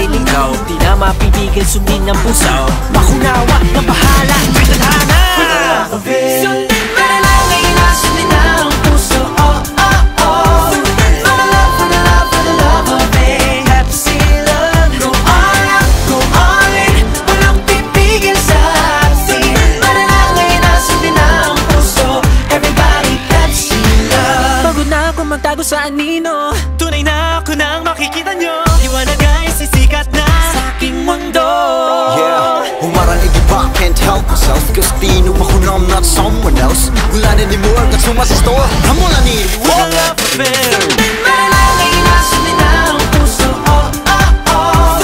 naliligaw, di na mapipigil sundin ng puso. Makunawa na bahala, may tadhana. Sundin mo na lang, ngayon na sundin na ang puso. Oh, oh, oh. For the love, for the love, for the love of me. Pepsi Love. Go all out, go all in. Walang pipigil sa atin. Mo na lang, ngayon na sundin na ang puso. Everybody Pepsi Love. Pagod na ako magtago sa anino. Tunay na ako nang makikita nyo. Liwanag ay sisikat na sa aking mundo. Yeah, humarang igiba, can't help myself. Cause tino ako na I'm not someone else. Wala na ni more, kat sumasistore. Amo na ni Walang love affair. Malalangay na sundin na ang puso. Oh, oh, oh.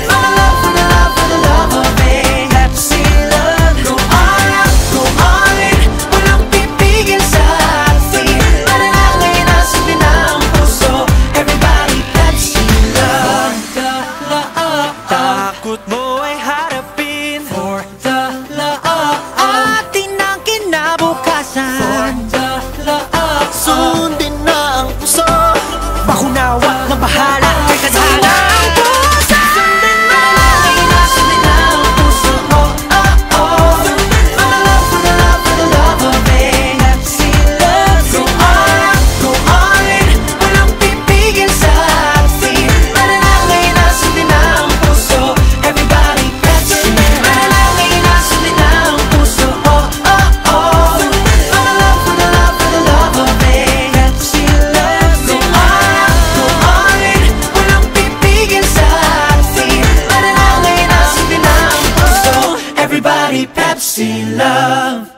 For the love, for the love, for the love of me. Pepsi Love. Go all out, go all in. Walang pipigil sa atin. Malalangay na sundin na ang puso. Everybody Pepsi Love. Takot mo ay harapin. For the love. Atin ang kinabukasan. For the love. sundin na ang puso. Makunawa na bahala, may tadhana. Ang puso. Sundin mo na lang, ngayon na sundin na ang puso. Oh, oh, oh. For the love, for the love, for the love of me. Pepsi Love. Go all out, go all in. Walang pipigil sa atin. Mo na lang, ngayon na sundin na ang puso. Everybody Pepsi. Mo na lang, ngayon na sundin na ang puso. Oh, oh, oh. For the love, for the love, for the love of me. Pepsi Love. Go all out, go all in. Walang pipigil sa atin. Mo na lang, ngayon na sundin na ang puso. Everybody Pepsi Love.